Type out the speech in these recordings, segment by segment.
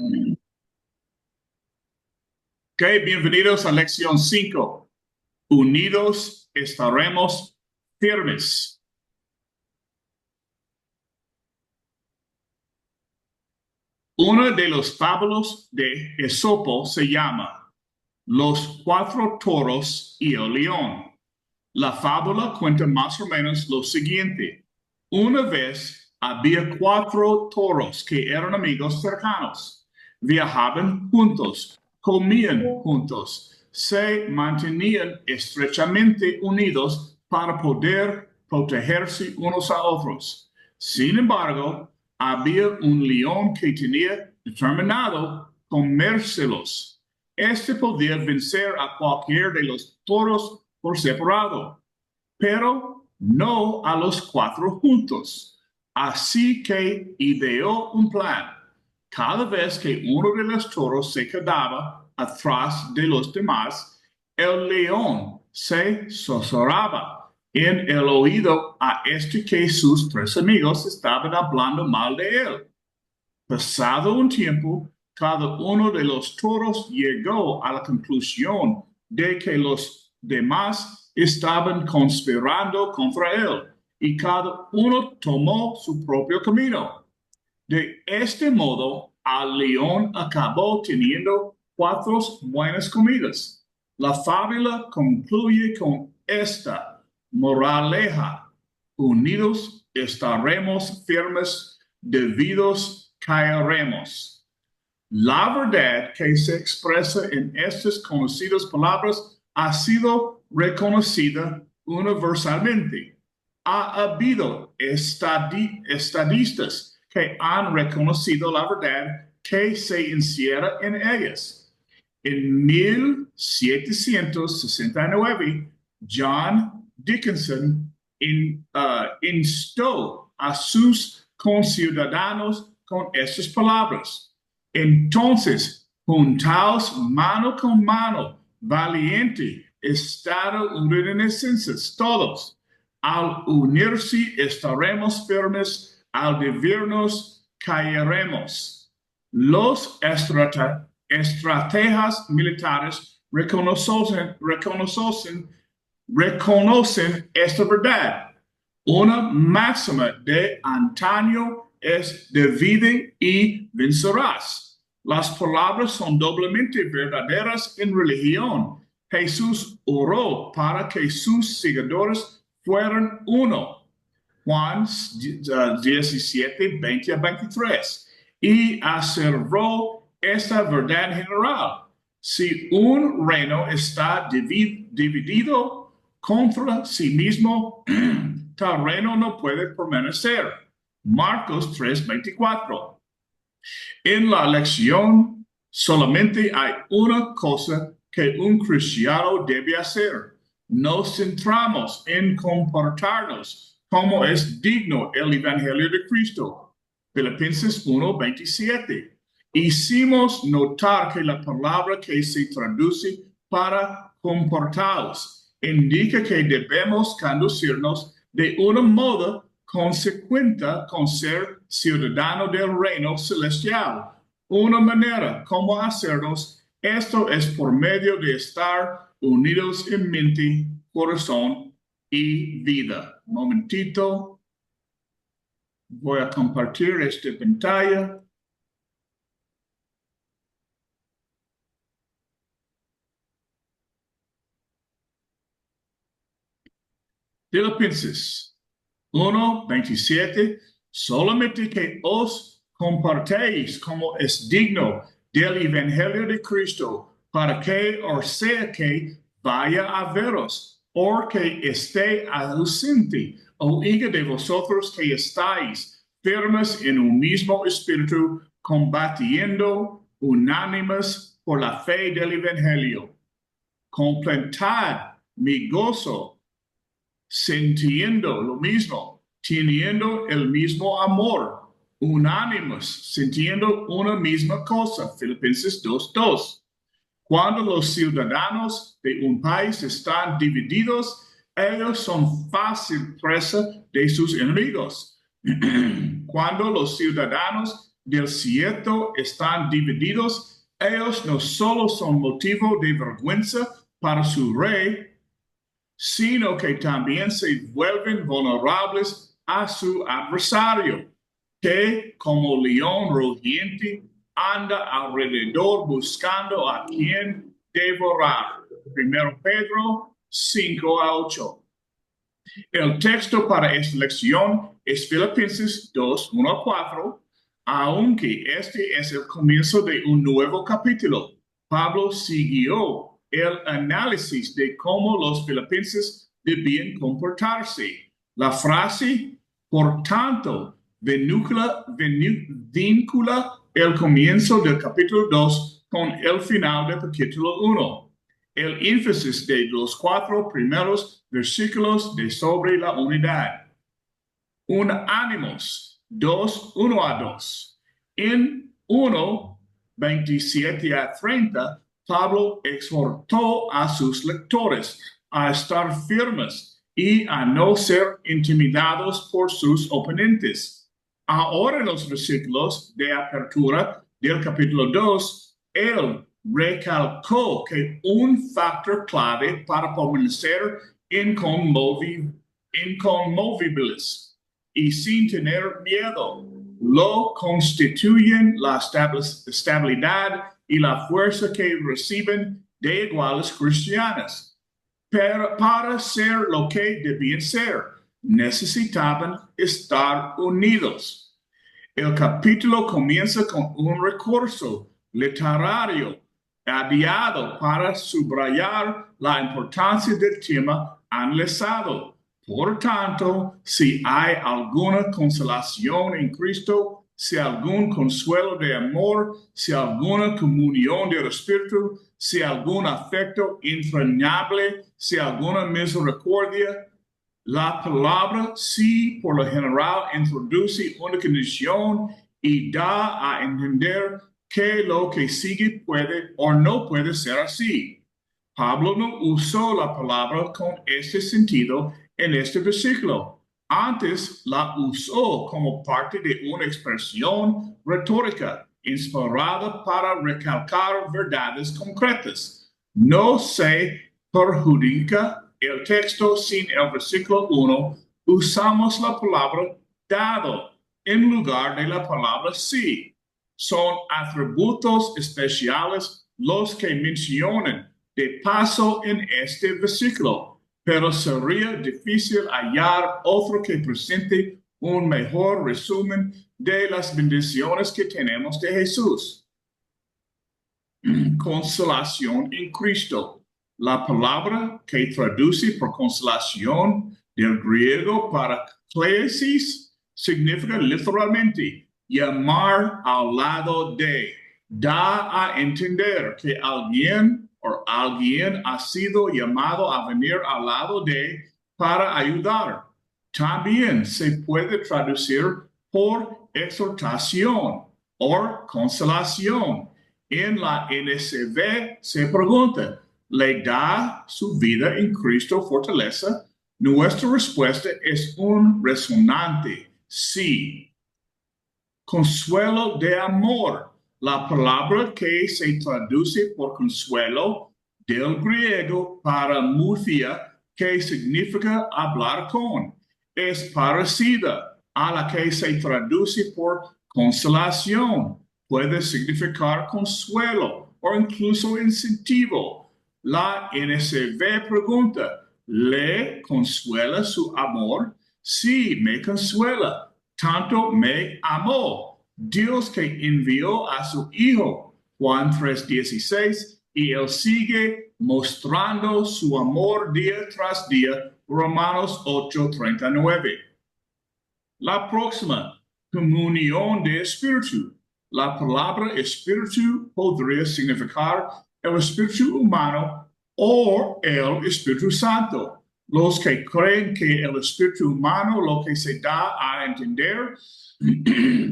Ok, bienvenidos a lección 5. Unidos estaremos firmes. Una de los fábulas de Esopo se llama Los 4 toros y el león. La fábula cuenta más o menos lo siguiente. Una vez había 4 toros que eran amigos cercanos. Viajaban juntos, comían juntos, se mantenían estrechamente unidos para poder protegerse unos a otros. Sin embargo, había un león que tenía determinado comérselos. Este podía vencer a cualquier de los toros por separado, pero no a los 4 juntos. Así que ideó un plan. Cada vez que uno de los toros se quedaba atrás de los demás, el león se susurraba en el oído a este que sus 3 amigos estaban hablando mal de él. Pasado un tiempo, cada uno de los toros llegó a la conclusión de que los demás estaban conspirando contra él y cada uno tomó su propio camino. De este modo, el león acabó teniendo 4 buenas comidas. La fábula concluye con esta moraleja: unidos estaremos firmes, divididos caeremos. La verdad que se expresa en estas conocidas palabras ha sido reconocida universalmente. Ha habido estadistas que han reconocido la verdad que se encierra en ellas. En 1769, John Dickinson instó a sus conciudadanos con estas palabras: entonces, juntaos mano con mano, valiente, estadounidenses todos. Al unirse estaremos firmes, al dividirnos caeremos. Los estrategas militares reconocen esta verdad. Una máxima de antaño es divide y vencerás. Las palabras son doblemente verdaderas en religión. Jesús oró para que sus seguidores fueran uno. Juan 17, 20 a 23. Y aservó esta verdad general: si un reino está dividido contra sí mismo, tal reino no puede permanecer. Marcos 3:24. En la lección solamente hay una cosa que un cristiano debe hacer. Nos centramos en comportarnos como es digno el Evangelio de Cristo. Filipenses 1:27. Hicimos notar que la palabra que se traduce para comportaos indica que debemos conducirnos de una modo consecuente con ser ciudadano del reino celestial. Una manera como hacernos esto es por medio de estar unidos en mente, corazón y vida. Un momentito. Voy a compartir esta pantalla. Filipenses 1:27. Solamente que os compartéis como es digno del Evangelio de Cristo, para que, o sea que vaya a veros, o que esté ausente, oiga de vosotros que estáis firmes en un mismo espíritu, combatiendo unánimes por la fe del Evangelio. Completad mi gozo, sintiendo lo mismo, teniendo el mismo amor, unánimes, sintiendo una misma cosa. Filipenses 2:2. Cuando los ciudadanos de un país están divididos, ellos son fácil presa de sus enemigos. Cuando los ciudadanos del cierto están divididos. Ellos no solo son motivo de vergüenza para su rey, sino que también se vuelven vulnerables a su adversario, que como león rugiente anda alrededor buscando a quien devorar. 1 Pedro 5-8. El texto para esta lección es Filipenses 2:1-4, aunque este es el comienzo de un nuevo capítulo. Pablo siguió el análisis de cómo los filipenses debían comportarse. La frase, por tanto, vincula el comienzo del capítulo 2 con el final del capítulo 1. El énfasis de los 4 primeros versículos de sobre la unidad. Un ánimos, 2:1-2. En 1:27-30, Pablo exhortó a sus lectores a estar firmes y a no ser intimidados por sus oponentes. Ahora en los versículos de apertura del capítulo 2, él recalcó que un factor clave para permanecer inconmovibles y sin tener miedo lo constituyen la estabilidad y la fuerza que reciben de iguales cristianas. Pero para ser lo que debían ser, necesitaban estar unidos. El capítulo comienza con un recurso literario adiado para subrayar la importancia del tema analizado. Por tanto, si hay alguna consolación en Cristo, si algún consuelo de amor, si alguna comunión del Espíritu, si algún afecto entrañable, si alguna misericordia, la palabra sí por lo general introduce una condición y da a entender que lo que sigue puede o no puede ser así. Pablo no usó la palabra con este sentido en este versículo. Antes la usó como parte de una expresión retórica inspirada para recalcar verdades concretas. No se perjudica el texto sin el versículo 1. Usamos la palabra dado en lugar de la palabra sí. Son atributos especiales los que mencionan de paso en este versículo, pero sería difícil hallar otro que presente un mejor resumen de las bendiciones que tenemos de Jesús. Consolación en Cristo. La palabra que traduce por consolación del griego paraklesis significa literalmente llamar al lado de. Da a entender que alguien ha sido llamado a venir al lado de para ayudar. También se puede traducir por exhortación o consolación. En la NCV se pregunta, ¿le da su vida en Cristo fortaleza? Nuestra respuesta es un resonante sí. Consuelo de amor. La palabra que se traduce por consuelo del griego paramuthia, que significa hablar con, es parecida a la que se traduce por consolación. Puede significar consuelo o incluso incentivo. La NCV pregunta, ¿le consuela su amor? Sí, me consuela. Tanto me amó Dios que envió a su Hijo, Juan 3:16, y él sigue mostrando su amor día tras día, Romanos 8:39. La próxima, comunión de espíritu. La palabra espíritu podría significar el espíritu humano o el Espíritu Santo. Los que creen que el espíritu humano lo que se da a entender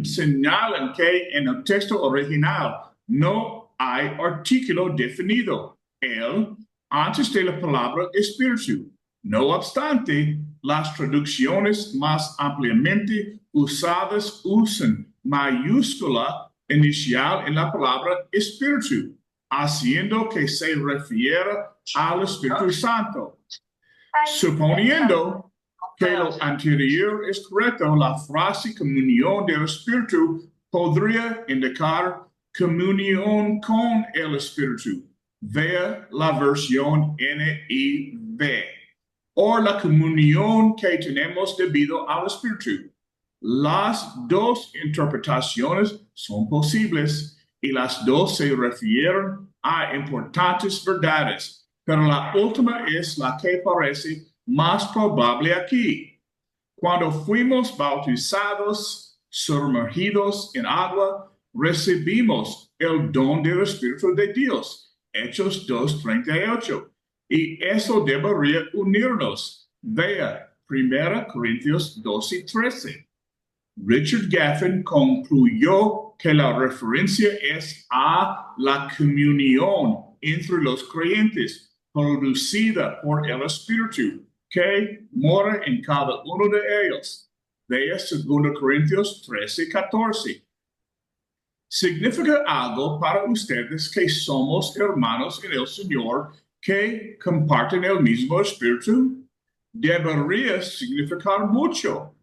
señalan que en el texto original no hay artículo definido, el, antes de la palabra espíritu. No obstante, las traducciones más ampliamente usadas usan mayúscula inicial en la palabra espíritu, haciendo que se refiera al Espíritu Santo. Suponiendo que lo anterior es correcto, la frase comunión del Espíritu podría indicar comunión con el Espíritu. Vea la versión NIV. O la comunión que tenemos debido al Espíritu. Las dos interpretaciones son posibles y las dos se refieren a importantes verdades, pero la última es la que parece más probable aquí. Cuando fuimos bautizados, sumergidos en agua, recibimos el don del Espíritu de Dios. Hechos 2:38. Y eso debería unirnos. Vea 1 Corintios 12:13. Richard Gaffin concluyó que la referencia es a la comunión entre los creyentes producida por el Espíritu que mora en cada uno de ellos. Vea 2 Corintios 13:14. ¿Significa algo para ustedes que somos hermanos en el Señor que comparten el mismo Espíritu? Debería significar mucho.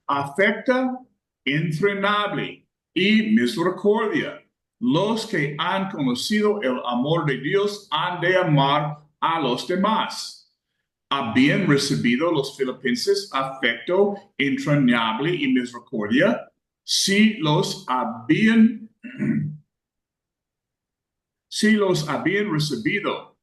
Afecta, entrenable y misericordia. Los que han conocido el amor de Dios han de amar a los demás. ¿Habían recibido los filipenses afecto entrañable y misericordia? Si los habían recibido,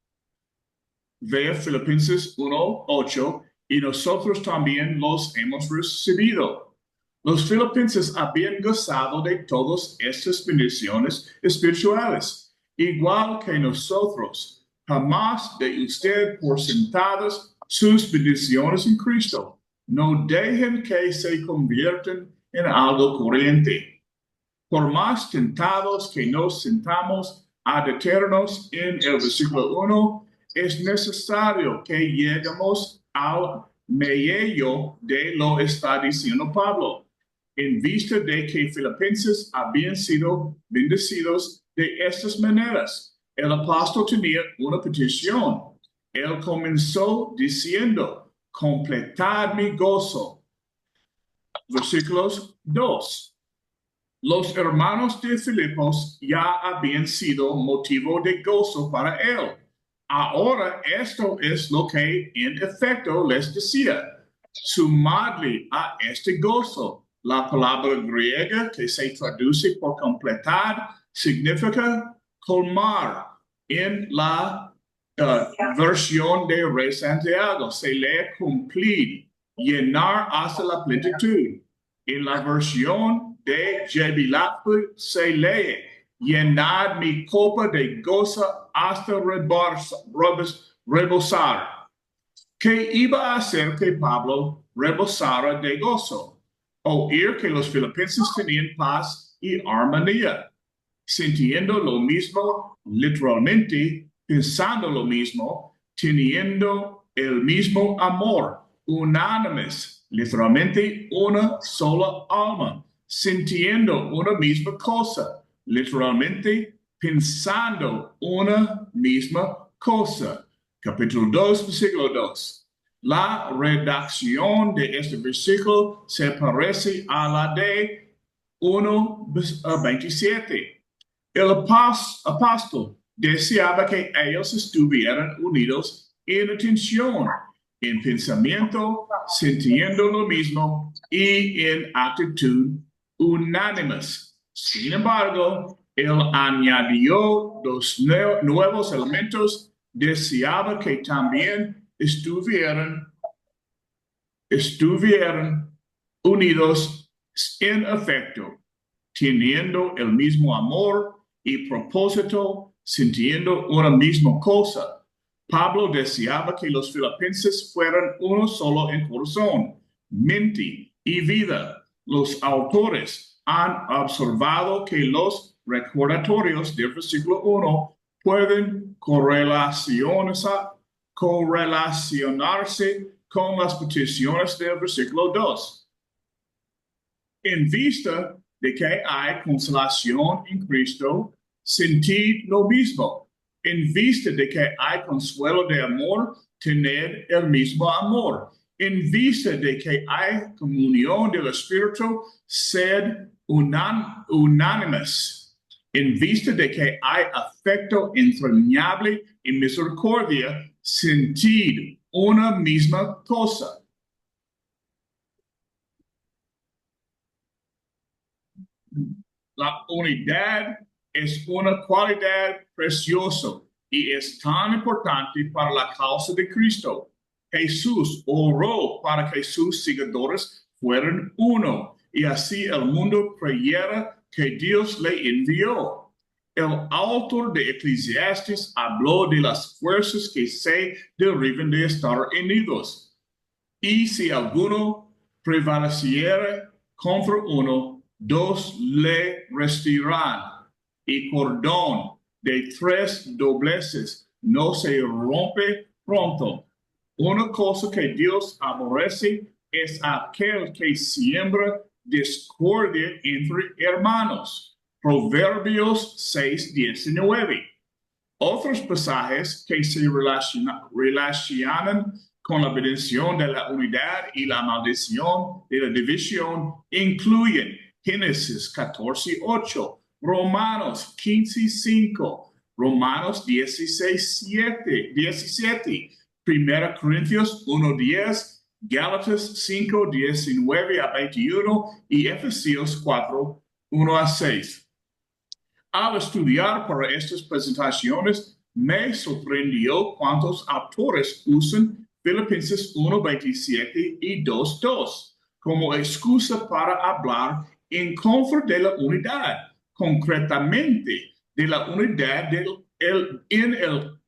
vea Filipenses 1:8, y nosotros también los hemos recibido. Los filipenses habían gozado de todas estas bendiciones espirituales, igual que nosotros. Jamás de usted por sentadas sus bendiciones en Cristo. No dejen que se conviertan en algo corriente. Por más tentados que nos sentamos a detenernos en el versículo 1, es necesario que lleguemos al meollo de lo que está diciendo Pablo. En vista de que filipenses habían sido bendecidos de estas maneras, el apóstol tenía una petición. Él comenzó diciendo, completad mi gozo. Versículos 2. Los hermanos de Filipos ya habían sido motivo de gozo para él. Ahora esto es lo que en efecto les decía. Sumadle a este gozo. La palabra griega que se traduce por completar significa colmar. En la versión de Rey Santiago se lee cumplir, llenar hasta la plenitud. En la versión de Jebilapu se lee, llenad mi copa de gozo hasta rebosar. ¿Qué iba a hacer que Pablo rebosara de gozo? Oír que los filipenses tenían paz y armonía, sintiendo lo mismo literalmente, pensando lo mismo, teniendo el mismo amor, unánimes, literalmente una sola alma, sintiendo una misma cosa, literalmente pensando una misma cosa. Capítulo 2, versículo 2. La redacción de este versículo se parece a la de 1:27. El apóstol deseaba que ellos estuvieran unidos en atención, en pensamiento, sintiendo lo mismo y en actitud unánimes. Sin embargo, él añadió dos nuevos elementos. Deseaba que también estuvieran unidos en afecto, teniendo el mismo amor y propósito, sintiendo una misma cosa. Pablo deseaba que los filipenses fueran uno solo en corazón, mente y vida. Los autores han observado que los recordatorios del versículo 1 pueden correlacionarse con las peticiones del versículo 2. En vista de que hay consolación en Cristo, sentid lo mismo. En vista de que hay consuelo de amor, tened el mismo amor. En vista de que hay comunión del Espíritu, sed unánimes. En vista de que hay afecto entrañable y misericordia, sentid una misma cosa. La unidad es una cualidad preciosa y es tan importante para la causa de Cristo. Jesús oró para que sus seguidores fueran uno y así el mundo creyera que Dios le envió. El autor de Eclesiastes habló de las fuerzas que se derivan de estar unidos. Y si alguno prevaleciere contra uno, dos le resistirán. Y cordón de tres dobleces no se rompe pronto. Una cosa que Dios aborrece es aquel que siembra discordia entre hermanos. Proverbios 6:19. Otros pasajes que se relacionan con la bendición de la unidad y la maldición de la división incluyen Génesis 14:8, Romanos 15:5, Romanos 16:17, 1 Corintios 1:10, Gálatas 5:19-21 y Efesios 4:1-6. Al estudiar para estas presentaciones, me sorprendió cuántos autores usan Filipenses 1:27 y 2:2 como excusa para hablar en contra de la unidad, concretamente de la unidad en el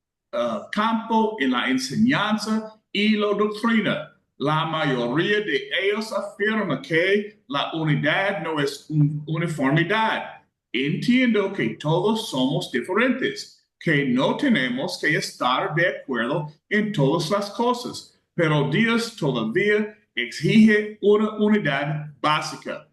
campo, en la enseñanza y la doctrina. La mayoría de ellos afirma que la unidad no es uniformidad. Entiendo que todos somos diferentes, que no tenemos que estar de acuerdo en todas las cosas, pero Dios todavía exige una unidad básica.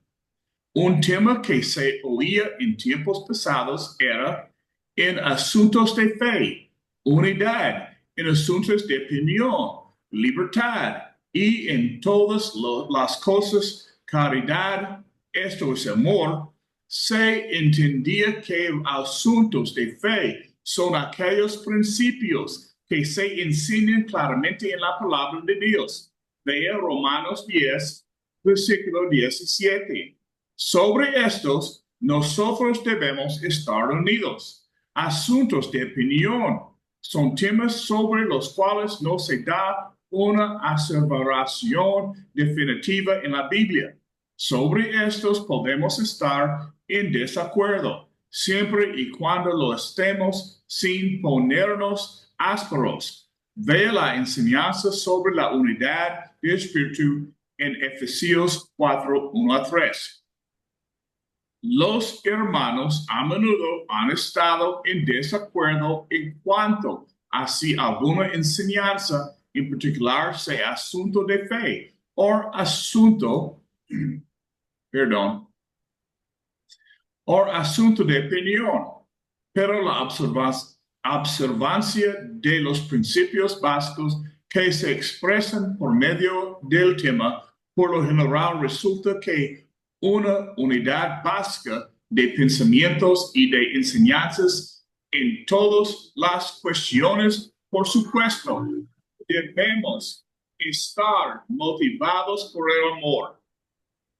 Un tema que se oía en tiempos pasados era en asuntos de fe, unidad, en asuntos de opinión, libertad y en todas las cosas, caridad, esto es amor. Se entendía que asuntos de fe son aquellos principios que se enseñan claramente en la palabra de Dios. Vea Romanos 10, versículo 17. Sobre estos, nosotros debemos estar unidos. Asuntos de opinión son temas sobre los cuales no se da una aseveración definitiva en la Biblia. Sobre estos podemos estar en desacuerdo, siempre y cuando lo estemos sin ponernos ásperos. Ve la enseñanza sobre la unidad de espíritu en Efesios 4:1-3. Los hermanos a menudo han estado en desacuerdo en cuanto a si alguna enseñanza en particular sea asunto de fe o asunto de opinión, pero la observancia de los principios básicos que se expresan por medio del tema, por lo general resulta que una unidad básica de pensamientos y de enseñanzas en todas las cuestiones. Por supuesto, debemos estar motivados por el amor.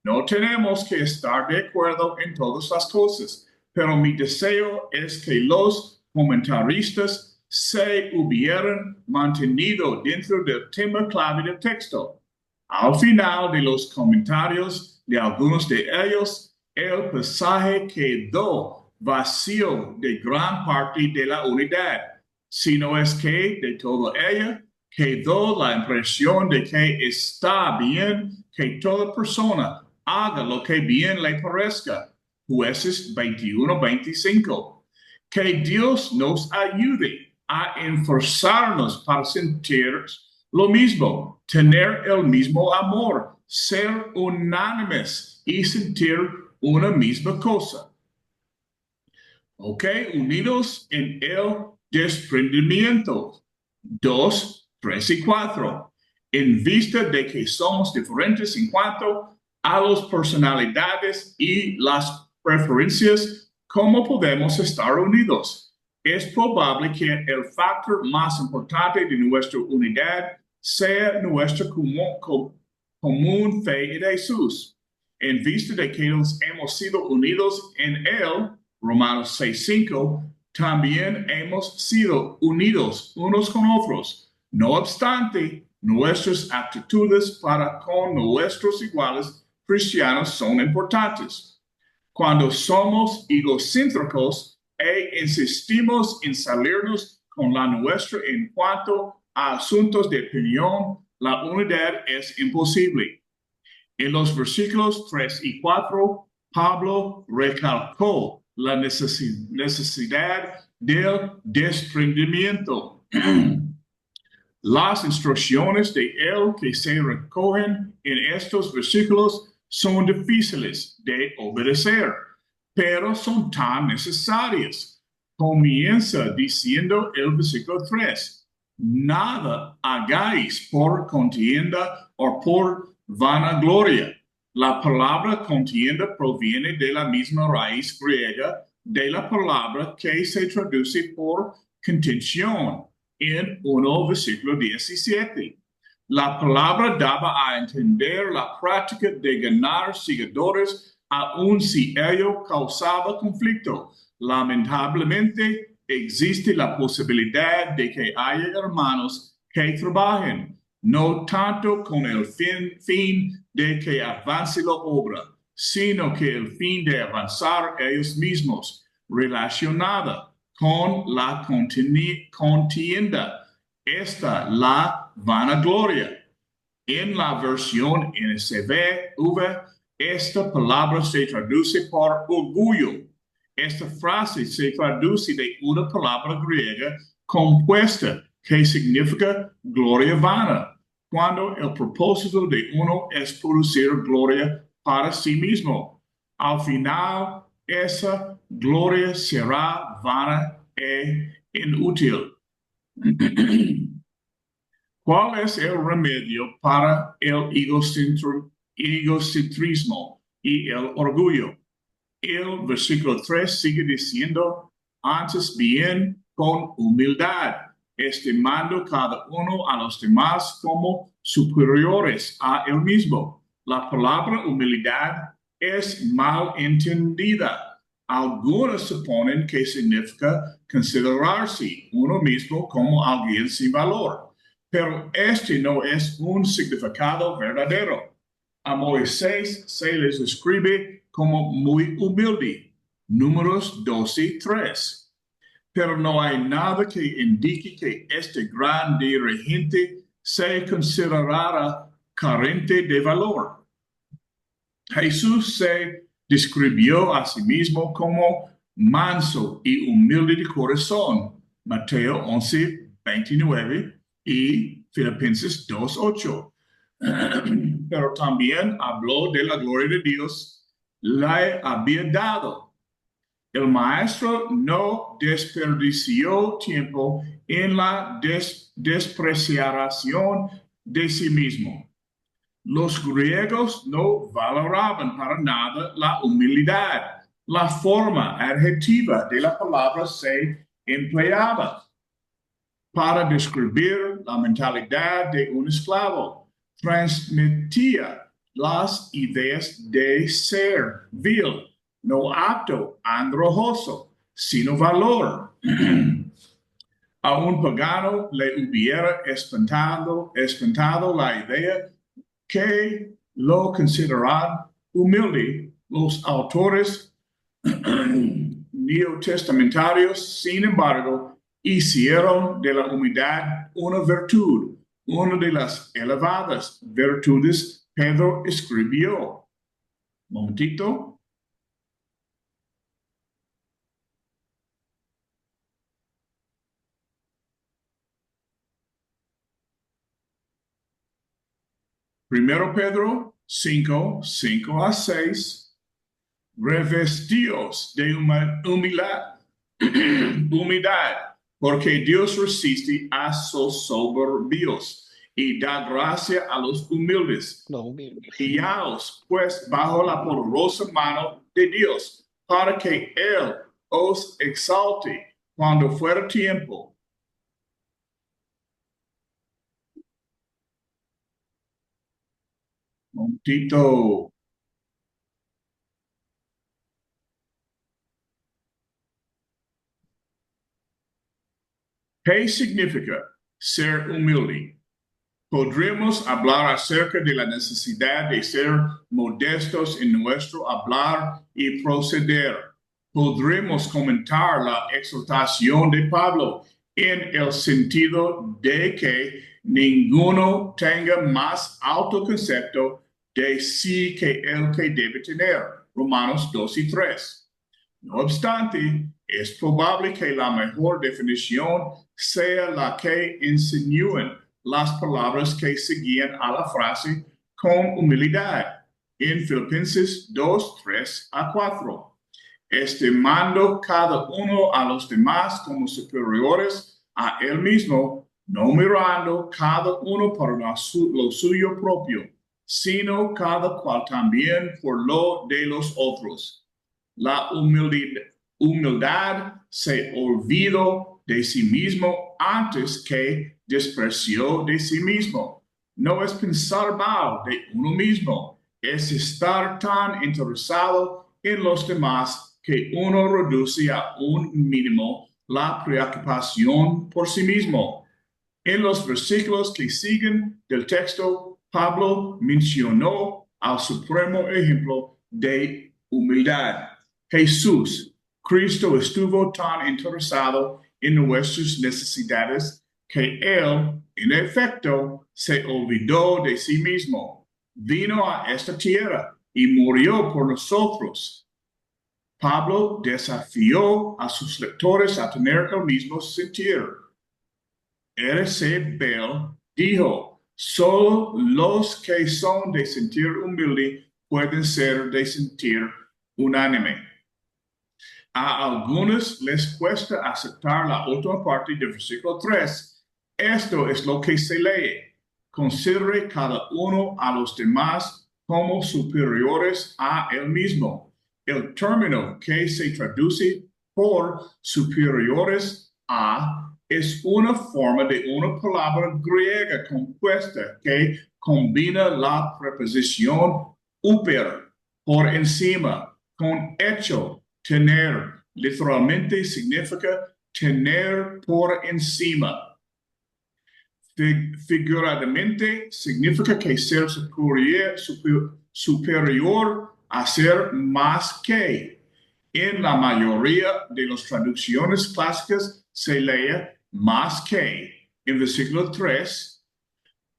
No tenemos que estar de acuerdo en todas las cosas, pero mi deseo es que los comentaristas se hubieran mantenido dentro del tema clave del texto. Al final de los comentarios de algunos de ellos, el pasaje quedó vacío de gran parte de la unidad, sino es que de toda ella quedó la impresión de que está bien que toda persona haga lo que bien le parezca. Jueces 21:25. Que Dios nos ayude a esforzarnos para sentir lo mismo, tener el mismo amor, ser unánimes y sentir una misma cosa. Ok, unidos en el desprendimiento. 2, 3 y 4. En vista de que somos diferentes en cuanto a las personalidades y las preferencias, ¿cómo podemos estar unidos? Es probable que el factor más importante de nuestra unidad sea nuestra común fe en Jesús. En vista de que nos hemos sido unidos en Él, Romanos 6:5, también hemos sido unidos unos con otros. No obstante, nuestras actitudes para con nuestros iguales cristianos son importantes. Cuando somos egocéntricos e insistimos en salirnos con la nuestra en cuanto a asuntos de opinión, la unidad es imposible. En los versículos 3 y 4, Pablo recalcó la necesidad del desprendimiento. Las instrucciones de él que se recogen en estos versículos son difíciles de obedecer, pero son tan necesarias. Comienza diciendo el versículo 3, nada hagáis por contienda o por vanagloria. La palabra contienda proviene de la misma raíz griega de la palabra que se traduce por contención en 1 versículo 17. La palabra daba a entender la práctica de ganar seguidores aun si ello causaba conflicto. Lamentablemente, existe la posibilidad de que haya hermanos que trabajen, no tanto con el fin de que avance la obra, sino que el fin de avanzar ellos mismos, relacionada con la contienda, esta la vanagloria. En la versión NSV, esta palabra se traduce por orgullo. Esta frase se traduce de una palabra griega compuesta que significa gloria vana, cuando el propósito de uno es producir gloria para sí mismo. Al final, esa gloria será vana e inútil. ¿Cuál es el remedio para el egocentrismo y el orgullo? El versículo 3 sigue diciendo, antes bien con humildad, estimando cada uno a los demás como superiores a él mismo. La palabra humildad es mal entendida. Algunos suponen que significa considerarse uno mismo como alguien sin valor, pero este no es un significado verdadero. A Moisés se les describe como muy humilde, Números 12:3. Pero no hay nada que indique que este gran dirigente se considerara carente de valor. Jesús se describió a sí mismo como manso y humilde de corazón, Mateo 11:29 y Filipenses 2:8. Pero también habló de la gloria de Dios, le había dado. El maestro no desperdició tiempo en la despreciación de sí mismo. Los griegos no valoraban para nada la humildad. La forma adjetiva de la palabra se empleaba para describir la mentalidad de un esclavo. Transmitía las ideas de ser vil, no apto, androjoso, sino valor. A un pagano le hubiera espantado la idea que lo consideran humilde los autores neotestamentarios. Sin embargo, hicieron de la humildad una virtud, una de las elevadas virtudes. Pedro escribió. Momentito. Primero Pedro 5:5-6. revestidos de humildad, humildad, porque Dios resiste a sus soberbios y da gracia a los humildes. Guiaos, pues, bajo la poderosa mano de Dios, para que Él os exalte cuando fuera tiempo. Momentito. ¿Qué significa ser humilde? Podremos hablar acerca de la necesidad de ser modestos en nuestro hablar y proceder. Podremos comentar la exhortación de Pablo en el sentido de que ninguno tenga más autoconcepto de sí que el que debe tener. Romanos 2 y 3. No obstante, es probable que la mejor definición sea la que insinúen las palabras que seguían a la frase con humildad en Filipenses 2, 3 a 4. Estimando cada uno a los demás como superiores a él mismo, no mirando cada uno por lo suyo propio, sino cada cual también por lo de los otros. La humildad se olvidó de sí mismo antes que despreció de sí mismo. No es pensar mal de uno mismo, es estar tan interesado en los demás que uno reduce a un mínimo la preocupación por sí mismo. En los versículos que siguen del texto, Pablo mencionó al supremo ejemplo de humildad. Jesús, Cristo estuvo tan interesado en nuestras necesidades que Él, en efecto, se olvidó de sí mismo. Vino a esta tierra y murió por nosotros. Pablo desafió a sus lectores a tener el mismo sentir. R.C. Bell dijo, solo los que son de sentir humilde pueden ser de sentir unánime. A algunos les cuesta aceptar la última parte del versículo 3. Esto es lo que se lee. Considere cada uno a los demás como superiores a él mismo. El término que se traduce por superiores a es una forma de una palabra griega compuesta que combina la preposición upper, por encima, con hecho, tener. Literalmente significa tener por encima. Figuradamente significa que ser superior a ser más que. En la mayoría de las traducciones clásicas se lee más que. En versículo 3,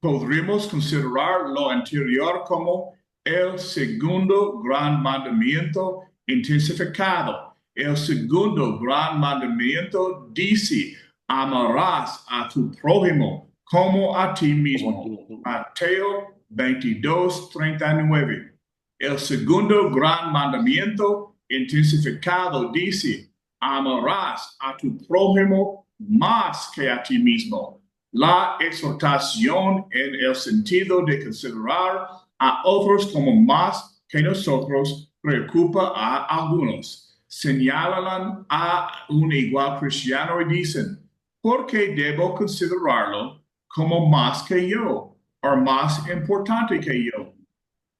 podremos considerar lo anterior como el segundo gran mandamiento intensificado. El segundo gran mandamiento dice, amarás a tu prójimo como a ti mismo. Mateo 22, 39. El segundo gran mandamiento intensificado dice, amarás a tu prójimo más que a ti mismo. La exhortación en el sentido de considerar a otros como más que nosotros preocupa a algunos. Señalan a un igual cristiano y dicen, ¿por qué debo considerarlo como más que yo o más importante que yo?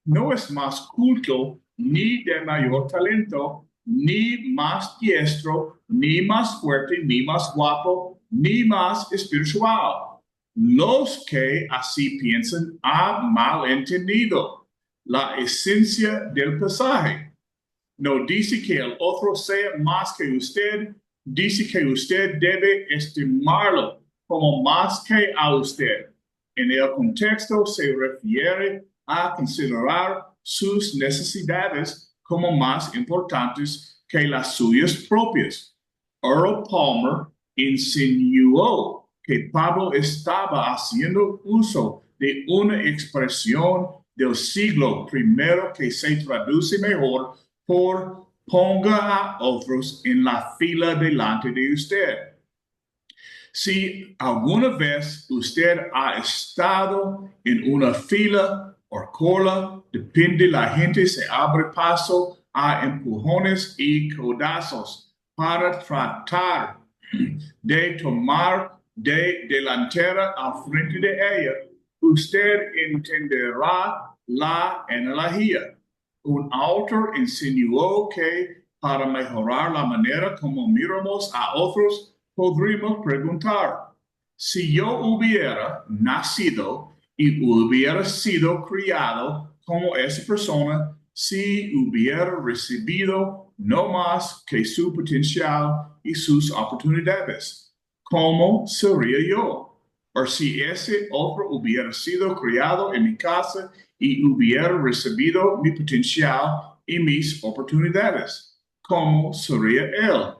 No es más culto, ni de mayor talento, ni más diestro, ni más fuerte, ni más guapo, ni más espiritual. Los que así piensan han malentendido la esencia del pasaje. No dice que el otro sea más que usted, dice que usted debe estimarlo como más que a usted. En el contexto se refiere a considerar sus necesidades como más importantes que las suyas propias. Earl Palmer insinuó que Pablo estaba haciendo uso de una expresión del siglo I que se traduce mejor ponga a otros en la fila delante de usted. Si alguna vez usted ha estado en una fila o cola, depende la gente se abre paso a empujones y codazos para tratar de tomar de delantera al frente de ella. Usted entenderá la analogía. Un autor insinuó que para mejorar la manera como miramos a otros, podríamos preguntar, si yo hubiera nacido y hubiera sido criado como esa persona, si hubiera recibido no más que su potencial y sus oportunidades, ¿cómo sería yo? O si ese otro hubiera sido criado en mi casa y hubiera recibido mi potencial y mis oportunidades, ¿cómo sería él?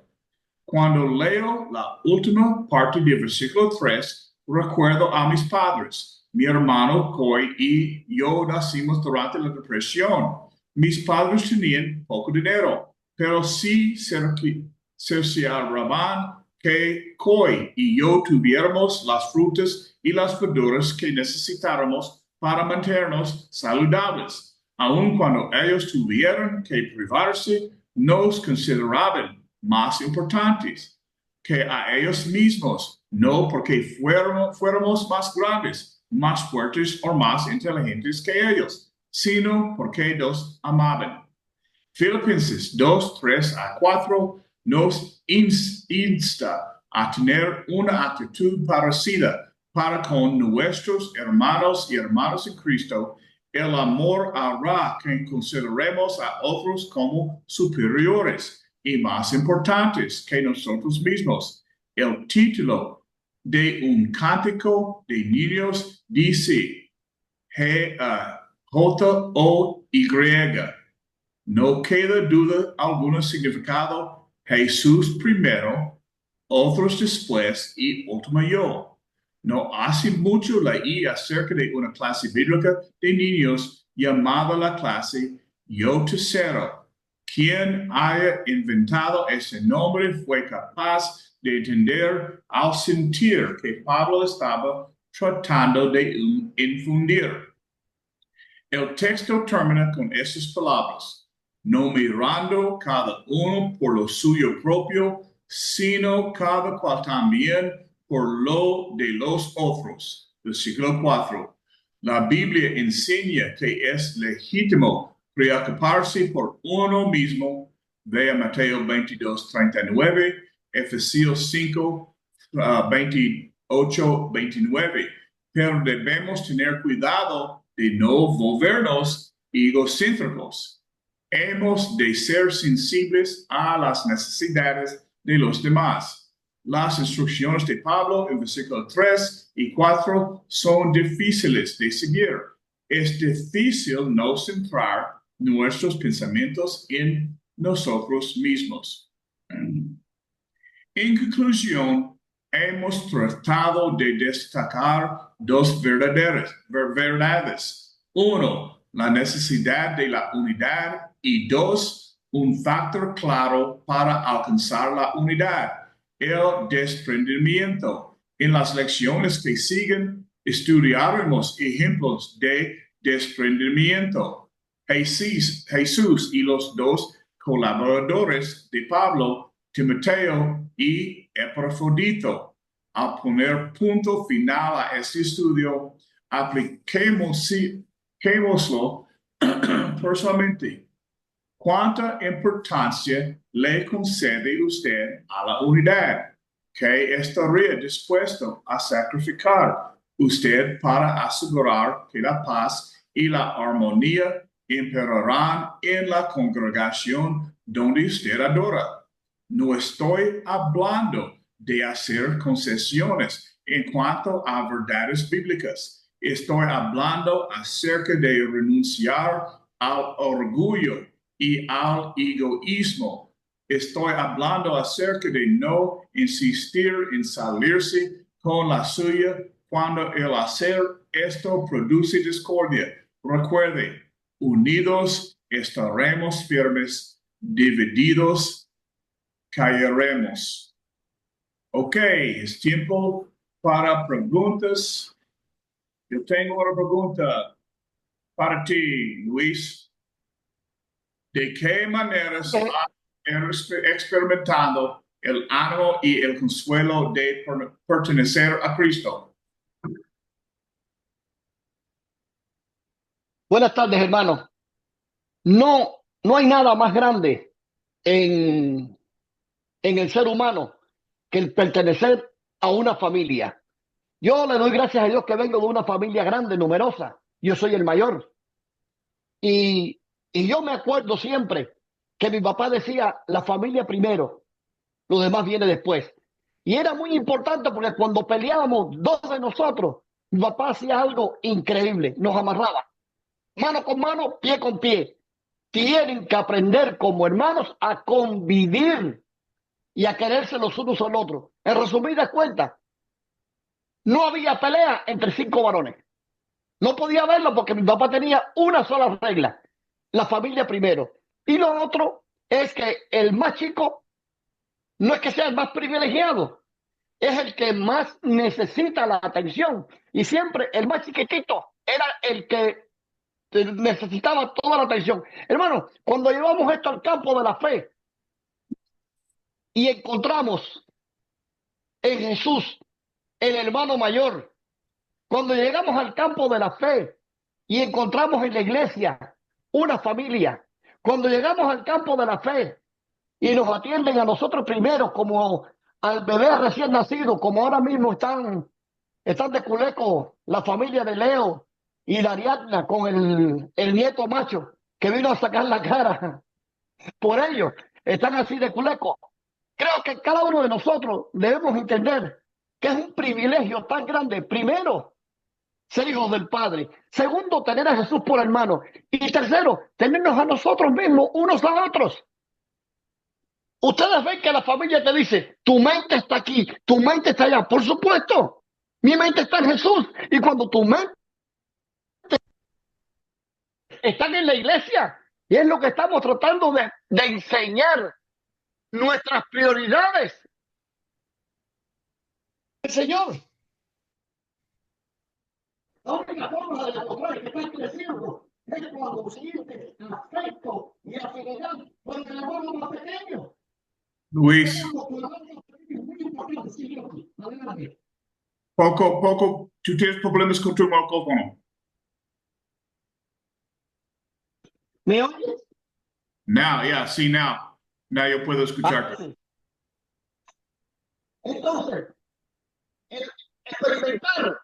Cuando leo la última parte del versículo 3, recuerdo a mis padres. Mi hermano Coy y yo nacimos durante la depresión. Mis padres tenían poco dinero, pero sí cercioraban que Coy y yo tuviéramos las frutas y las verduras que necesitáramos para mantenernos saludables. Aun cuando ellos tuvieron que privarse, nos consideraban más importantes que a ellos mismos, no porque fuéramos más grandes, más fuertes o más inteligentes que ellos, sino porque nos amaban. Filipenses 2, 3 a 4 nos insta a tener una actitud parecida para con nuestros hermanos y hermanas en Cristo. El amor hará que consideremos a otros como superiores y más importantes que nosotros mismos. El título de un cántico de niños dice J-O-Y. No queda duda alguna significado. Jesús primero, otros después y último yo. No hace mucho leí acerca de una clase bíblica de niños llamada la clase Yo Tercero. Quien haya inventado ese nombre fue capaz de entender al sentir que Pablo estaba tratando de infundir. El texto termina con esas palabras, no mirando cada uno por lo suyo propio, sino cada cual también por lo de los otros. Versículo 4. La Biblia enseña que es legítimo preocuparse por uno mismo. Vea Mateo 22, 39, Efesios 5, 28, 29. Pero debemos tener cuidado de no volvernos egocéntricos. Hemos de ser sensibles a las necesidades de los demás. Las instrucciones de Pablo en versículos 3 y 4 son difíciles de seguir. Es difícil no centrar nuestros pensamientos en nosotros mismos. En conclusión, hemos tratado de destacar dos verdades. Uno, la necesidad de la unidad y dos, un factor claro para alcanzar la unidad, el desprendimiento. En las lecciones que siguen, estudiaremos ejemplos de desprendimiento. Jesús y los dos colaboradores de Pablo, Timoteo y Epafrodito. Al poner punto final a este estudio, apliquémoslo personalmente. ¿Cuánta importancia le concede usted a la unidad? ¿Qué estaría dispuesto a sacrificar usted para asegurar que la paz y la armonía imperarán en la congregación donde usted adora? No estoy hablando de hacer concesiones en cuanto a verdades bíblicas. Estoy hablando acerca de renunciar al orgullo y al egoísmo. Estoy hablando acerca de no insistir en salirse con la suya cuando el hacer esto produce discordia. Recuerde, unidos estaremos firmes, divididos caeremos. Ok, es tiempo para preguntas. Yo tengo una pregunta para ti, Luis. ¿De qué maneras has experimentado el ánimo y el consuelo de pertenecer a Cristo? Buenas tardes, hermano. No, no hay nada más grande en, en el ser humano que el pertenecer a una familia. Yo le doy gracias a Dios que vengo de una familia grande, numerosa. Yo soy el mayor. Y, y yo me acuerdo siempre que mi papá decía, la familia primero, lo demás viene después. Y era muy importante porque cuando peleábamos dos de nosotros, mi papá hacía algo increíble, nos amarraba, mano con mano, pie con pie. Tienen que aprender como hermanos a convivir y a quererse los unos al otro. En resumidas cuentas, no había pelea entre cinco varones. No podía verlo porque mi papá tenía una sola regla, la familia primero. Y lo otro es que el más chico no es que sea el más privilegiado, es el que más necesita la atención. Y siempre el más chiquitito era el que necesitaba toda la atención. Hermano, cuando llevamos esto al campo de la fe y encontramos en Jesús el hermano mayor, cuando llegamos al campo de la fe y encontramos en la iglesia una familia, cuando llegamos al campo de la fe y nos atienden a nosotros primero como al bebé recién nacido, como ahora mismo están de culeco la familia de Leo y la Ariadna con el nieto macho que vino a sacar la cara por ellos, están así de culeco. Creo que cada uno de nosotros debemos entender que es un privilegio tan grande, primero, ser hijos del Padre, segundo, tener a Jesús por hermano, y tercero, tenernos a nosotros mismos unos a otros. Ustedes ven que la familia te dice, tu mente está aquí, tu mente está allá. Por supuesto, mi mente está en Jesús. Y cuando tu mente está en la iglesia, y es lo que estamos tratando de enseñar, nuestras prioridades, el Señor. La única forma de demostrar que estás creciendo es cuando sientes afecto y afinidad por el hermano más pequeño. Luis, poco, tú tienes problemas con tu micrófono. ¿Me oyes? Now, yeah, see now. Now yo puedo Ah, escucharte. sí. Entonces, el experimentar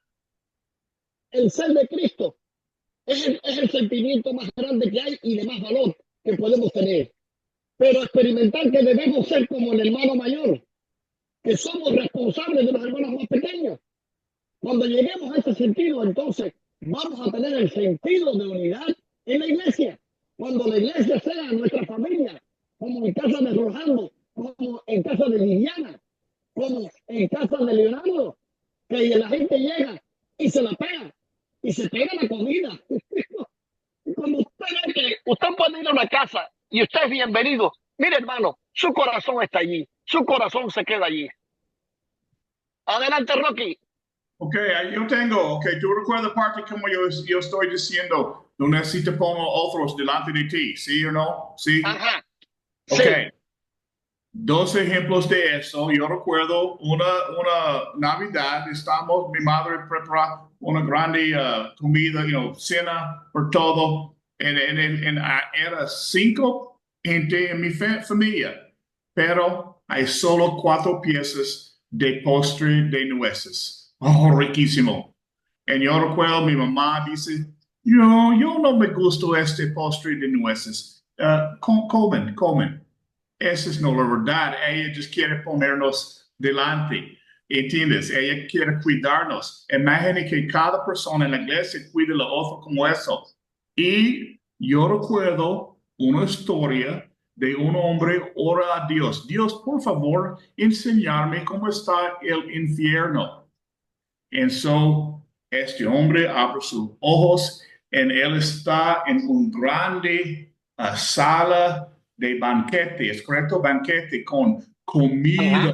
el ser de Cristo es el sentimiento más grande que hay y de más valor que podemos tener. Pero experimentar que debemos ser como el hermano mayor, que somos responsables de los hermanos más pequeños. Cuando lleguemos a ese sentido, entonces vamos a tener el sentido de unidad en la iglesia. Cuando la iglesia sea nuestra familia, como en casa de Rolando, como en casa de Liliana, como en casa de Leonardo, que la gente llega y se la pega, y se pega la comida. Cuando usted ve que usted puede ir a una casa y usted es bienvenido, mire hermano, su corazón está allí, su corazón se queda allí. Adelante, Rocky. Ok, yo tengo, ok, tú recuerdas parte como yo estoy diciendo, no necesito poner otros delante de ti, ¿sí o no? ¿Sí? Ajá, Ok, sí. dos ejemplos de eso. Yo recuerdo una Navidad, estamos, mi madre prepara una grande comida, cena por todo. Era cinco gente en mi familia, pero hay solo cuatro piezas de postre de nueces. Oh, riquísimo. Y yo recuerdo mi mamá dice, yo no me gusta este postre de nueces. Comen. Esa es no la verdad. Ella just quiere ponernos delante. ¿Entiendes? Ella quiere cuidarnos. Imagine que cada persona en la iglesia cuide a la otra como eso. Y yo recuerdo una historia de un hombre ora a Dios. Dios, por favor, enseñarme cómo está el infierno. Y so, este hombre abre sus ojos y él está en una grande sala de banquete, ¿es correcto? Banquete con comida Ajá.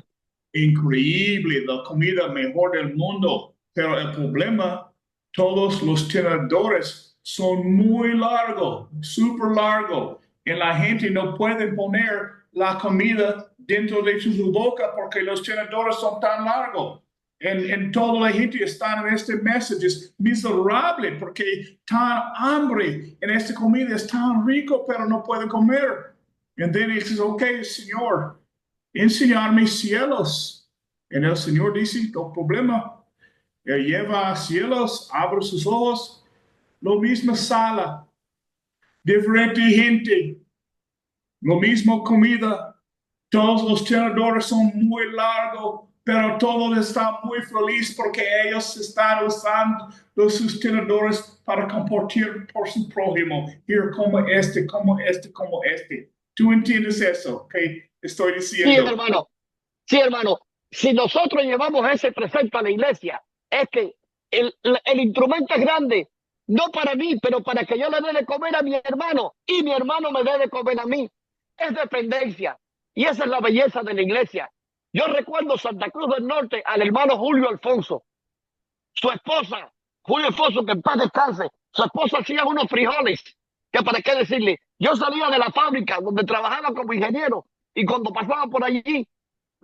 increíble, la comida mejor del mundo. Pero el problema, todos los tenedores son muy largos, súper largos, y la gente no puede poner la comida dentro de su boca porque los tenedores son tan largos. En toda la gente está en este mensaje es miserable porque tan hambre en esta comida es tan rico, pero no puede comer. Y entonces dices, ok, Señor, enseñarme cielos. Y el Señor dice, no problema. Él lleva a cielos, abre sus ojos, lo mismo sala, diferente gente, lo mismo comida. Todos los tenedores son muy largos, pero todos están muy felices porque ellos están usando sus tenedores para compartir por su prójimo. Here, como este, como este, como este. ¿Tú entiendes eso? ¿Qué estoy Sí, diciendo? hermano. Sí, hermano. Si nosotros llevamos ese precepto a la iglesia, es que el instrumento es grande, no para mí, pero para que yo le dé de comer a mi hermano y mi hermano me dé de comer a mí. Es dependencia. Y esa es la belleza de la iglesia. Yo recuerdo Santa Cruz del Norte al hermano Julio Alfonso, su esposa, Julio Alfonso, que en paz descanse, su esposa hacía unos frijoles, que para qué decirle, yo salía de la fábrica donde trabajaba como ingeniero y cuando pasaba por allí,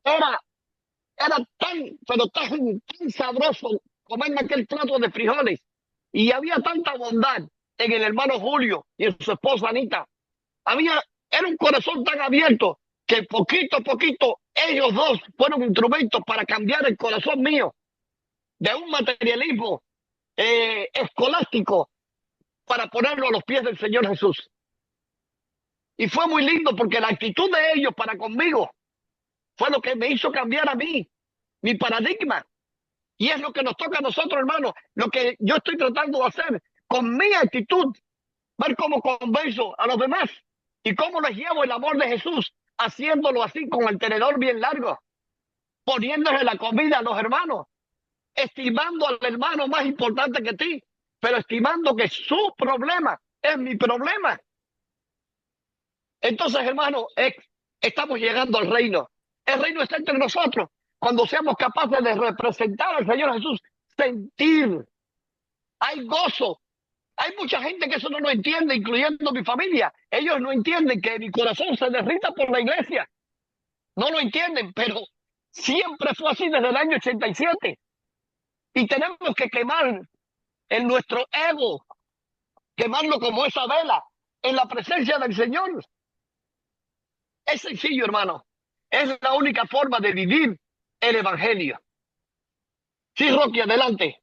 era, era tan, pero tan sabroso comerme aquel plato de frijoles. Y había tanta bondad en el hermano Julio y en su esposa Anita. Había, era un corazón tan abierto que poquito a poquito ellos dos fueron instrumentos para cambiar el corazón mío de un materialismo escolástico para ponerlo a los pies del Señor Jesús. Y fue muy lindo porque la actitud de ellos para conmigo fue lo que me hizo cambiar a mí, mi paradigma. Y es lo que nos toca a nosotros, hermanos, lo que yo estoy tratando de hacer con mi actitud, ver cómo convenzo a los demás y cómo les llevo el amor de Jesús, haciéndolo así con el tenedor bien largo, poniéndole la comida a los hermanos, estimando al hermano más importante que ti, pero estimando que su problema es mi problema. Entonces, hermano, estamos llegando al reino. El reino está entre nosotros. Cuando seamos capaces de representar al Señor Jesús, sentir, hay gozo. Hay mucha gente que eso no lo entiende, incluyendo mi familia. Ellos no entienden que mi corazón se derrita por la iglesia. No lo entienden, pero siempre fue así desde el año 87. Y tenemos que quemar en nuestro ego, quemarlo como esa vela en la presencia del Señor. Es sencillo, hermano. Es la única forma de vivir el Evangelio. Sí, Rocky, adelante.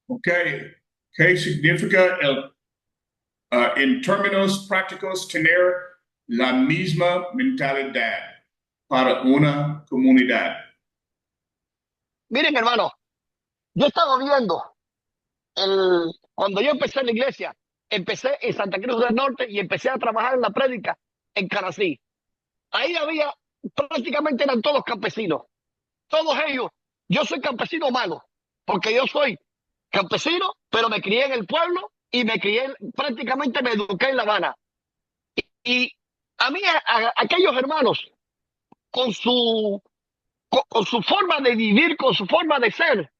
Ok, ¿qué significa en términos prácticos tener la misma mentalidad para una comunidad? Miren, hermano, yo he estado viendo, cuando yo empecé en la iglesia, empecé en Santa Cruz del Norte y empecé a trabajar en la prédica en Carací. Ahí había, prácticamente eran todos campesinos. Todos ellos, yo soy campesino malo, porque yo soy campesino, pero me crié en el pueblo y me crié, prácticamente me eduqué en La Habana. Y a mí, aquellos hermanos, con con su forma de vivir, con su forma de ser,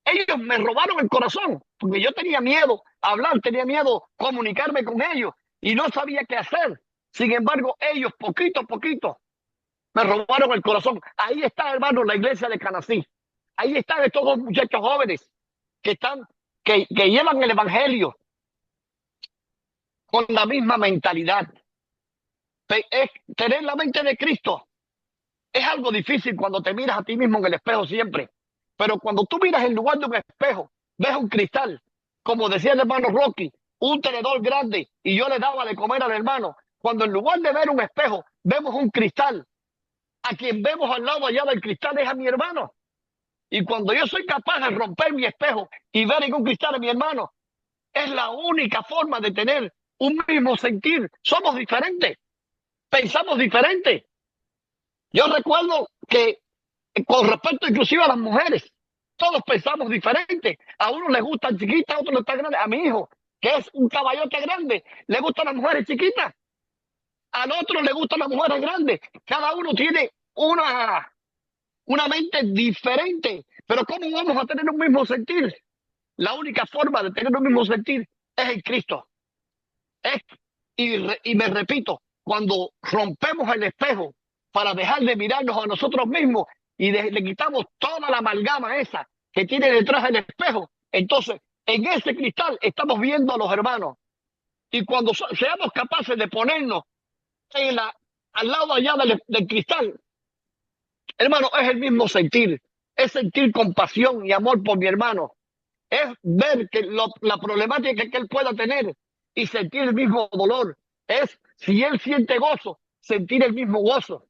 ellos me robaron el corazón, porque yo tenía miedo a hablar, tenía miedo a comunicarme con ellos y no sabía qué hacer. Sin embargo, ellos, poquito a poquito, me robaron el corazón. Ahí está, hermano, la iglesia de Canací. Ahí están estos dos muchachos jóvenes que están, que llevan el evangelio con la misma mentalidad. Es tener la mente de Cristo. Es algo difícil cuando te miras a ti mismo en el espejo siempre. Pero cuando tú miras en lugar de un espejo, ves un cristal, como decía el hermano Rocky, un tenedor grande, y yo le daba de comer al hermano. Cuando en lugar de ver un espejo, vemos un cristal, a quien vemos al lado allá del cristal es a mi hermano. Y cuando yo soy capaz de romper mi espejo y ver en un cristal a mi hermano, es la única forma de tener un mismo sentir. Somos diferentes, pensamos diferente. Yo recuerdo que con respecto inclusive a las mujeres, todos pensamos diferente. A uno les gustan chiquitas, a otros les gustan grandes. A mi hijo, que es un caballote grande, le gustan las mujeres chiquitas. al otro le gustan las mujeres grandes. Cada uno tiene una mente diferente. Pero ¿cómo vamos a tener un mismo sentir? La única forma de tener un mismo sentir es en Cristo. Es, y me repito, cuando rompemos el espejo para dejar de mirarnos a nosotros mismos y le quitamos toda la amalgama esa que tiene detrás del espejo, entonces en ese cristal estamos viendo a los hermanos. Y cuando seamos capaces de ponernos al lado allá del cristal, hermano, es el mismo sentir. Es sentir compasión y amor por mi hermano. Es ver que la problemática que él pueda tener y sentir el mismo dolor. Es, si él siente gozo, sentir el mismo gozo.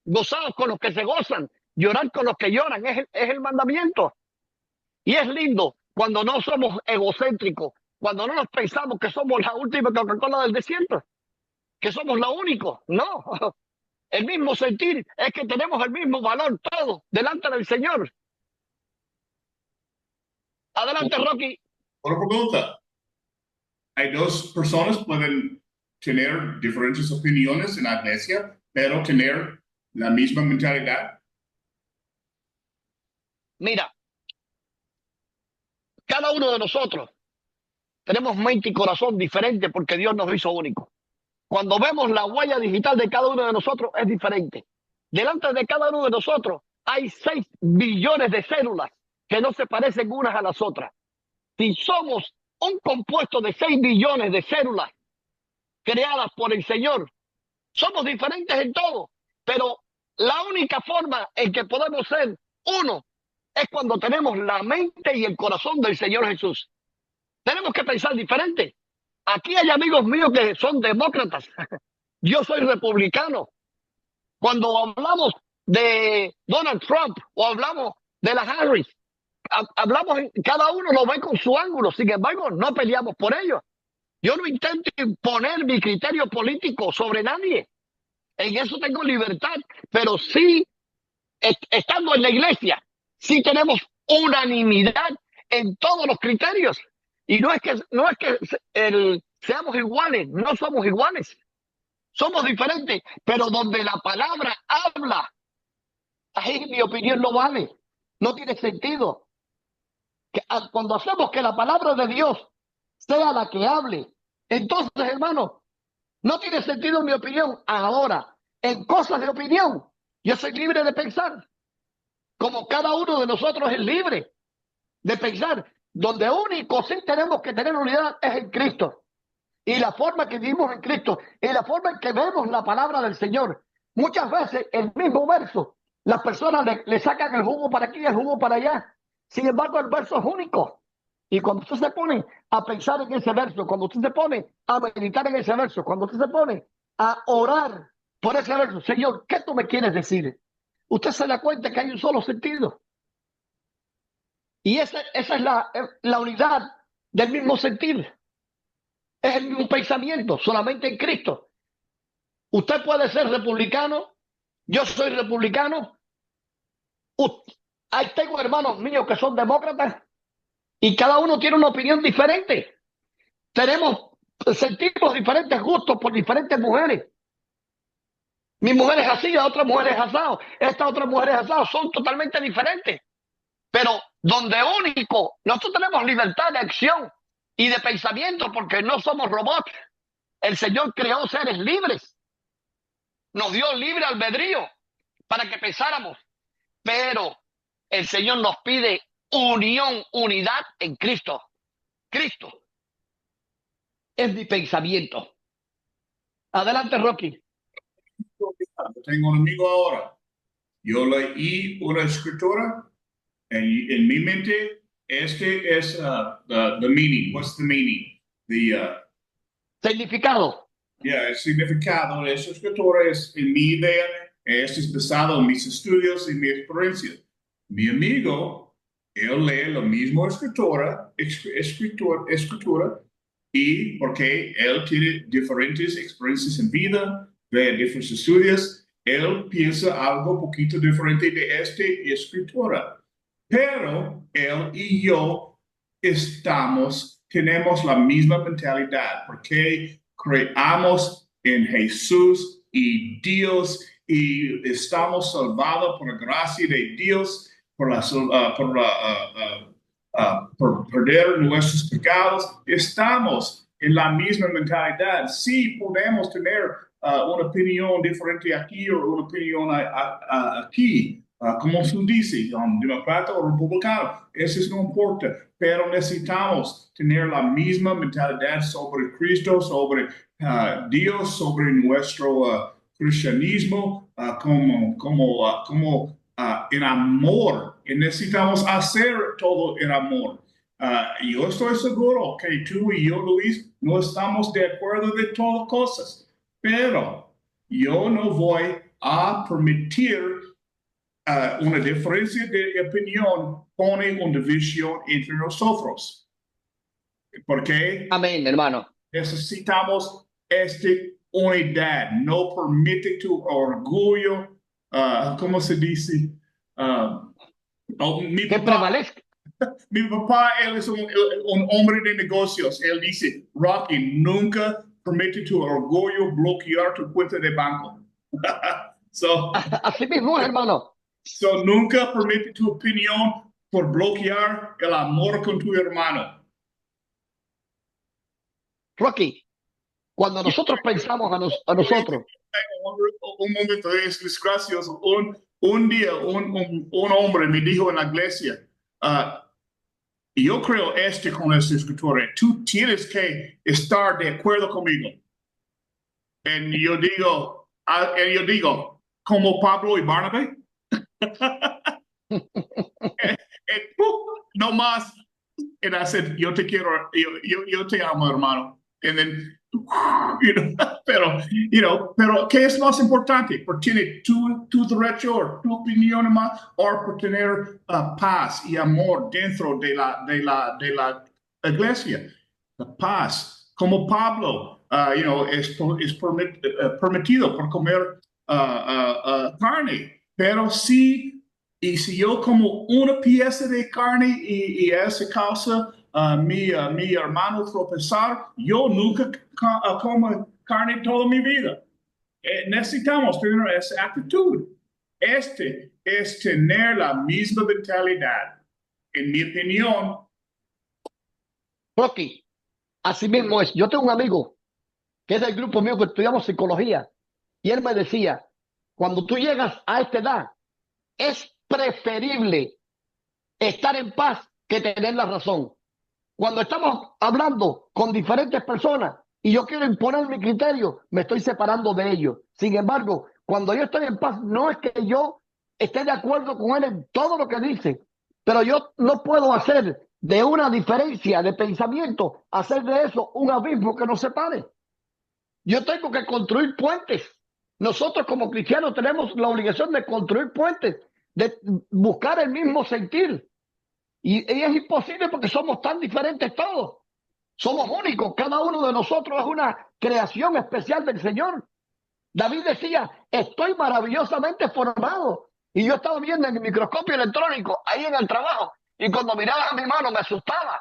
Gozados con los que se gozan, llorar con los que lloran. Es el mandamiento. Y es lindo cuando no somos egocéntricos, cuando no nos pensamos que somos la última Coca-Cola del desierto, que somos lo único. No, el mismo sentir es que tenemos el mismo valor todos delante del Señor. Adelante, Rocky. Una pregunta. Hay dos personas pueden tener diferentes opiniones en la iglesia, pero tener la misma mentalidad. Mira, cada uno de nosotros tenemos mente y corazón diferente porque Dios nos hizo únicos. Cuando vemos la huella digital de cada uno de nosotros es diferente. Delante de cada uno de nosotros hay 6 billones de células que no se parecen unas a las otras. Si somos un compuesto de 6 billones de células creadas por el Señor, somos diferentes en todo, pero la única forma en que podemos ser uno es cuando tenemos la mente y el corazón del Señor Jesús. Tenemos que pensar diferente. Aquí hay amigos míos que son demócratas. Yo soy republicano. Cuando hablamos de Donald Trump o hablamos de la Harris, hablamos, cada uno lo ve con su ángulo. Sin embargo, no peleamos por ellos. Yo no intento imponer mi criterio político sobre nadie. En eso tengo libertad, pero sí, estando en la iglesia, sí tenemos unanimidad en todos los criterios. Y no es que seamos iguales, no somos iguales. Somos diferentes, pero donde la palabra habla, ahí mi opinión no vale. No tiene sentido. Cuando hacemos que la palabra de Dios sea la que hable, entonces, hermano, no tiene sentido mi opinión. Ahora, en cosas de opinión, yo soy libre de pensar, como cada uno de nosotros es libre de pensar. Donde único sí tenemos que tener unidad es en Cristo. Y la forma que vivimos en Cristo, y la forma en que vemos la palabra del Señor. Muchas veces el mismo verso, las personas le sacan el jugo para aquí y el jugo para allá. Sin embargo, el verso es único. Y cuando usted se pone a pensar en ese verso, cuando usted se pone a meditar en ese verso, cuando usted se pone a orar por ese verso, Señor, ¿qué tú me quieres decir? Usted se da cuenta que hay un solo sentido. Y esa es la unidad del mismo sentir. Es el mismo pensamiento, solamente en Cristo. Usted puede ser republicano, yo soy republicano. Ahí tengo hermanos míos que son demócratas y cada uno tiene una opinión diferente. Sentimos diferentes gustos por diferentes mujeres. Mi mujer es así, la otra mujer es asado, esta otra mujer es asado, son totalmente diferentes. Pero donde único, nosotros tenemos libertad de acción y de pensamiento porque no somos robots. El Señor creó seres libres. Nos dio libre albedrío para que pensáramos. Pero el Señor nos pide unión, unidad en Cristo. Cristo es mi pensamiento. Adelante, Rocky. Tengo un amigo ahora. Yo leí una escritura en mi mente. Este es the meaning. What's the meaning? Significado. El significado de esa escritura es, en mi idea, es basado en mis estudios y mi experiencia. Mi amigo, él lee la misma escritura, y porque él tiene diferentes experiencias en vida, ve diferentes estudios, él piensa algo poquito diferente de esta escritura. Pero él y yo tenemos la misma mentalidad, porque creamos en Jesús y Dios, y estamos salvados por la gracia de Dios, por perder nuestros pecados. Estamos en la misma mentalidad. Sí, podemos tener una opinión diferente aquí o una opinión aquí, como se dice, demócrata o republicano. Eso no importa, pero necesitamos tener la misma mentalidad sobre Cristo, sobre Dios, sobre nuestro cristianismo, como en amor. Y necesitamos hacer todo en amor. Yo estoy seguro que tú y yo, Luis, no estamos de acuerdo de todas cosas, pero yo no voy a permitir una diferencia de opinión pone una división entre nosotros. Porque Amén, hermano. necesitamos esta unidad. No permite tu orgullo, ¿cómo se dice? Mi Que papá, prevalezca. él es un hombre de negocios. Él dice, Rocky, nunca permite tu orgullo bloquear tu cuenta de banco. so, Así mismo, hermano. so, nunca permite tu opinión por bloquear el amor con tu hermano. Rocky, cuando nosotros pensamos a nosotros, Un momento, es gracioso. Un día, un hombre me dijo en la iglesia, yo creo con esta escritura, tú tienes que estar de acuerdo conmigo. Y yo digo, como Pablo y Barnabé. No más. And I said, yo te quiero, yo te amo, hermano. And then, pero ¿qué es más importante? ¿Por tener tu derecho, tu opinión más, o por tener paz y amor dentro de la iglesia? La paz. Como Pablo, es permitido por comer carne, pero sí. Y si yo como una pieza de carne y esa causa mi hermano tropezar, yo nunca como carne toda mi vida. Necesitamos tener esa actitud. Este es tener la misma mentalidad. En mi opinión, Rocky, así mismo es. Yo tengo un amigo que es del grupo mío que estudiamos psicología y él me decía, cuando tú llegas a esta edad, es preferible estar en paz que tener la razón. Cuando estamos hablando con diferentes personas y yo quiero imponer mi criterio, me estoy separando de ellos. Sin embargo, cuando yo estoy en paz, no es que yo esté de acuerdo con él en todo lo que dice, pero yo no puedo hacer de una diferencia de pensamiento, hacer de eso un abismo que nos separe. Yo tengo que construir puentes. Nosotros como cristianos tenemos la obligación de construir puentes, de buscar el mismo sentir. Y es imposible porque somos tan diferentes todos. Somos únicos. Cada uno de nosotros es una creación especial del Señor. David decía, estoy maravillosamente formado. Y yo estaba viendo en el microscopio electrónico ahí en el trabajo. Y cuando miraba a mi mano me asustaba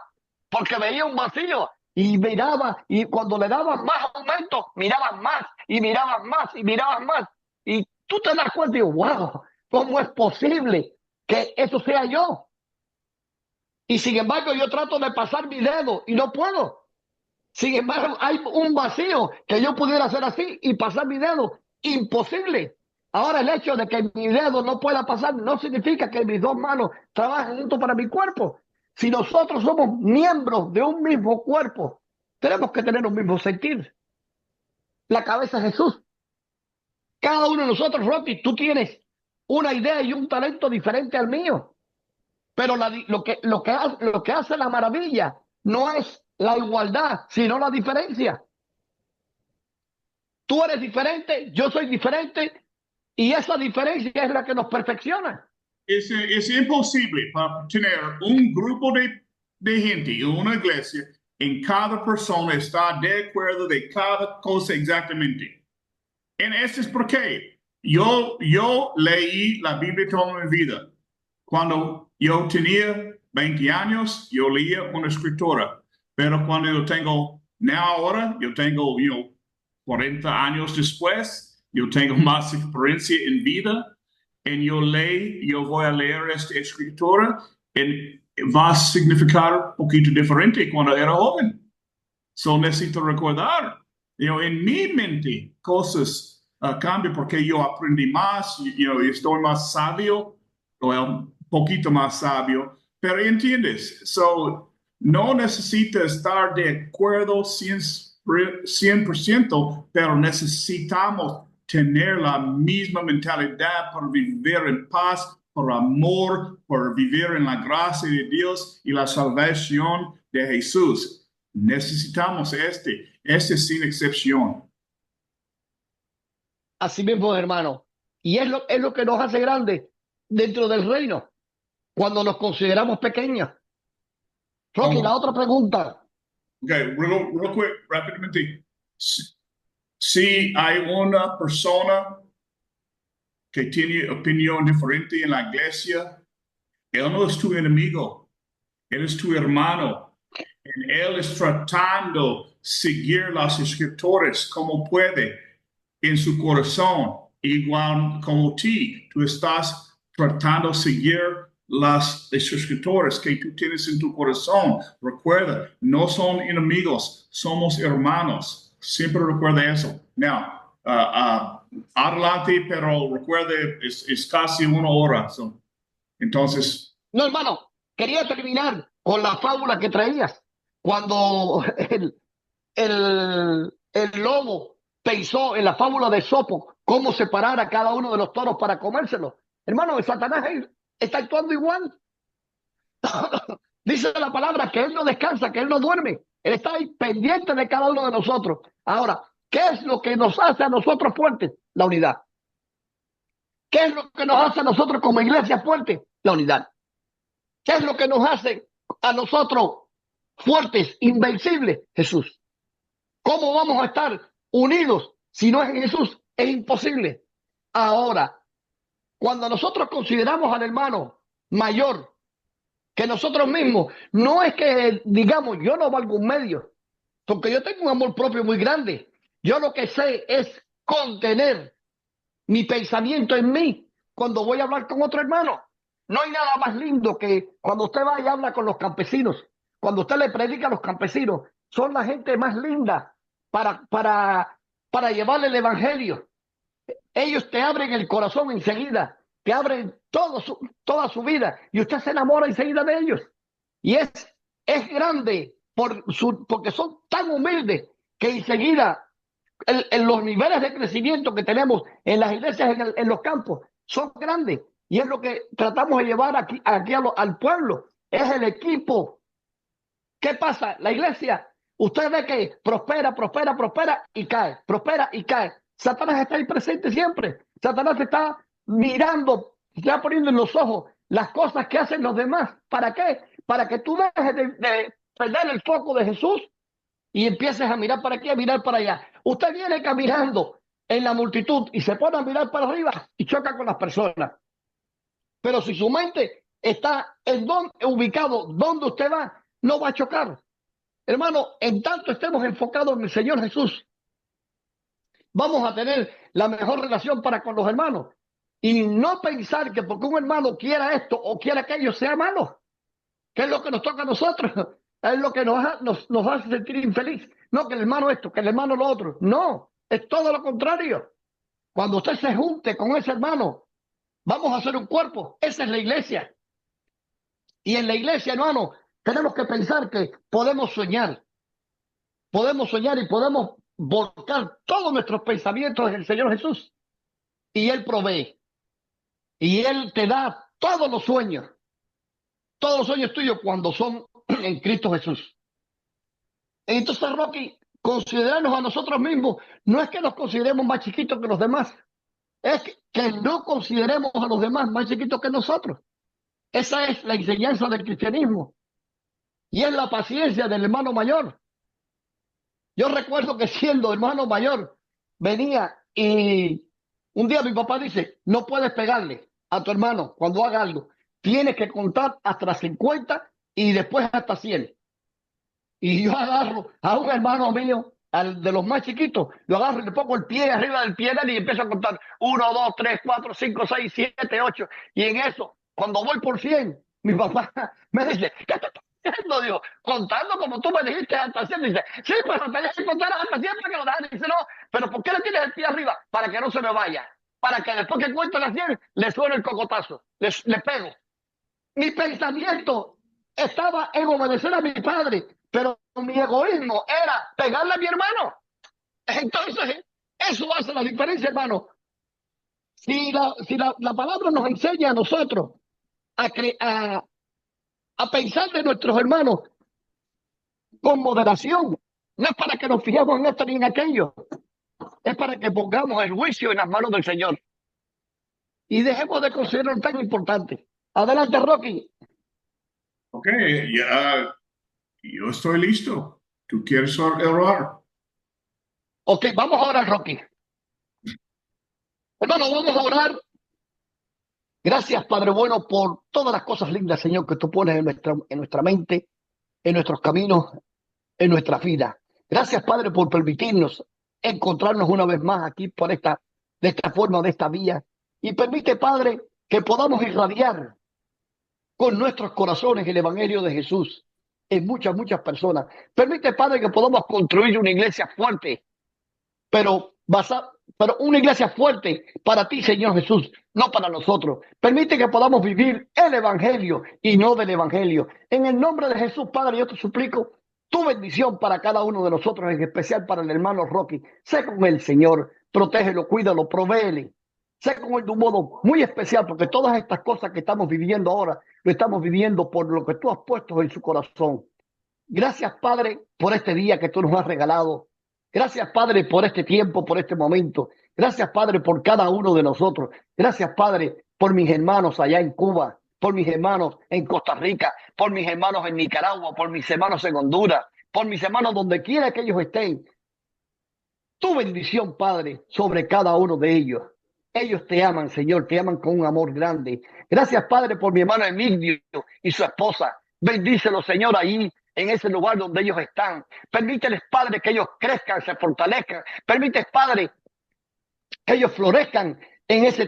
porque veía un vacío. Y miraba, y cuando le daban más aumento, miraban más, y miraban más, y miraban más. Y tú te das cuenta y digo, wow, ¿cómo es posible que eso sea yo? Y sin embargo, yo trato de pasar mi dedo y no puedo. Sin embargo, hay un vacío que yo pudiera hacer así y pasar mi dedo. Imposible. Ahora, el hecho de que mi dedo no pueda pasar no significa que mis dos manos trabajen juntos para mi cuerpo. Si nosotros somos miembros de un mismo cuerpo, tenemos que tener un mismo sentir. La cabeza es Jesús. Cada uno de nosotros, Rocky, tú tienes una idea y un talento diferente al mío. Pero lo que hace la maravilla no es la igualdad, sino la diferencia. Tú eres diferente, yo soy diferente, y esa diferencia es la que nos perfecciona. es imposible para tener un grupo de gente en una iglesia en cada persona está de acuerdo de cada cosa exactamente. En eso es porque yo leí la Biblia toda mi vida. Cuando yo tenía 20 años, yo leía una escritura. Pero cuando yo tengo, ahora, yo tengo, 40 años después, yo tengo más experiencia en vida, yo voy a leer esta escritura, y va a significar un poquito diferente cuando era joven. So necesito recordar, en mi mente cosas cambian porque yo aprendí más, estoy más sabio, o un poquito más sabio, pero entiendes, so no necesita estar de acuerdo 100%, pero necesitamos tener la misma mentalidad para vivir en paz, por amor, por vivir en la gracia de Dios y la salvación de Jesús. Necesitamos este sin excepción. Así mismo, hermano. Y es lo que nos hace grandes dentro del reino, cuando nos consideramos pequeños. Rocky, la otra pregunta. Okay, real quick, rápidamente. Si hay una persona que tiene opinión diferente en la iglesia, él no es tu enemigo, él es tu hermano. Él es tratando de seguir las escrituras como puede en su corazón, igual como tú estás tratando de seguir las escrituras que tú tienes en tu corazón. Recuerda, no son enemigos, somos hermanos. Siempre recuerda eso. Now, adelante, pero recuerde, es casi una hora. Entonces, No, hermano, quería terminar con la fábula que traías. Cuando el lobo pensó en la fábula de Sopo, cómo separar a cada uno de los toros para comérselo. Hermano, el Satanás está actuando igual. Dice la palabra que él no descansa, que él no duerme. Él está ahí pendiente de cada uno de nosotros. Ahora, ¿qué es lo que nos hace a nosotros fuertes? La unidad. ¿Qué es lo que nos hace a nosotros como iglesia fuerte? La unidad. ¿Qué es lo que nos hace a nosotros fuertes, invencibles? Jesús. ¿Cómo vamos a estar unidos si no es en Jesús? Es imposible. Ahora, cuando nosotros consideramos al hermano mayor que nosotros mismos, no es que digamos yo no valgo un medio, porque yo tengo un amor propio muy grande. Yo lo que sé es contener mi pensamiento en mí cuando voy a hablar con otro hermano. No hay nada más lindo que cuando usted va y habla con los campesinos, cuando usted le predica a los campesinos, son la gente más linda para llevarle el evangelio. Ellos te abren el corazón enseguida, te abren toda su vida y usted se enamora enseguida de ellos. Y es grande porque son tan humildes que enseguida en los niveles de crecimiento que tenemos en las iglesias, en los campos, son grandes. Y es lo que tratamos de llevar aquí al pueblo. Es el equipo. ¿Qué pasa? La iglesia, usted ve que prospera y cae, prospera y cae. Satanás está ahí presente siempre. Satanás está mirando, está poniendo en los ojos las cosas que hacen los demás. ¿Para qué? Para que tú dejes de perder el foco de Jesús y empieces a mirar para aquí, a mirar para allá. Usted viene caminando en la multitud y se pone a mirar para arriba y choca con las personas. Pero si su mente está ubicado donde usted va, no va a chocar. Hermano, en tanto estemos enfocados en el Señor Jesús, vamos a tener la mejor relación para con los hermanos. Y no pensar que porque un hermano quiera esto o quiera aquello sea malo, que es lo que nos toca a nosotros, es lo que nos hace sentir infeliz. No, que el hermano esto, que el hermano lo otro. No, es todo lo contrario. Cuando usted se junte con ese hermano, vamos a hacer un cuerpo. Esa es la iglesia. Y en la iglesia, hermano, tenemos que pensar que podemos soñar y podemos volcar todos nuestros pensamientos en el Señor Jesús. Y Él provee. Y Él te da todos los sueños tuyos cuando son en Cristo Jesús. Entonces, Rocky, considerarnos a nosotros mismos no es que nos consideremos más chiquitos que los demás, es que no consideremos a los demás más chiquitos que nosotros. Esa es la enseñanza del cristianismo y es la paciencia del hermano mayor. Yo recuerdo que siendo hermano mayor venía y un día mi papá dice, no puedes pegarle a tu hermano cuando haga algo, tienes que contar hasta 50 y después hasta 100. Y yo agarro a un hermano mío al de los más chiquitos, lo agarro y le pongo el pie arriba del pie de él y empiezo a contar 1, 2, 3, 4, 5, 6, 7, 8. Y en eso, cuando voy por 100, mi papá me dice, ¿qué te estás haciendo? Digo, contando como tú me dijiste hasta 100. Dice, sí, pero tenés que contar hasta 100 para que lo dejes. Dice, no, pero ¿por qué le tienes el pie arriba? Para que no se me vaya. Para que después que cuente las 100, le suene el cocotazo. Le pego. Mi pensamiento estaba en obedecer a mi padre, pero mi egoísmo era pegarle a mi hermano. Entonces, eso hace la diferencia, hermano. Si la palabra nos enseña a nosotros a, a pensar de nuestros hermanos con moderación, no es para que nos fijemos en esto ni en aquello, es para que pongamos el juicio en las manos del Señor y dejemos de considerarlo tan importante. Adelante, Rocky. Ok, ya, yo estoy listo. ¿Tú quieres orar? Ok, vamos a orar, Rocky. Hermano, vamos a orar. Gracias, Padre bueno, por todas las cosas lindas, Señor, que tú pones en nuestra mente, en nuestros caminos, en nuestra vida. Gracias, Padre, por permitirnos encontrarnos una vez más aquí de esta forma, de esta vía. Y permite, Padre, que podamos irradiar con nuestros corazones el Evangelio de Jesús en muchas personas. Permite, Padre, que podamos construir una iglesia fuerte, pero pero una iglesia fuerte para ti, Señor Jesús, no para nosotros. Permite que podamos vivir el Evangelio y no del Evangelio. En el nombre de Jesús, Padre, yo te suplico tu bendición para cada uno de nosotros, en especial para el hermano Rocky. Sé con él, Señor, protégelo, cuídalo, provéele. Sé con él de un modo muy especial, porque todas estas cosas que estamos viviendo ahora, lo estamos viviendo por lo que tú has puesto en su corazón. Gracias, Padre, por este día que tú nos has regalado. Gracias, Padre, por este tiempo, por este momento. Gracias, Padre, por cada uno de nosotros. Gracias, Padre, por mis hermanos allá en Cuba, por mis hermanos en Costa Rica, por mis hermanos en Nicaragua, por mis hermanos en Honduras, por mis hermanos donde quiera que ellos estén. Tu bendición, Padre, sobre cada uno de ellos. Ellos te aman, Señor, te aman con un amor grande. Gracias, Padre, por mi hermano Emilio y su esposa. Bendícelo, Señor, ahí en ese lugar donde ellos están. Permíteles, Padre, que ellos crezcan, se fortalezcan. Permite, Padre, que ellos florezcan en ese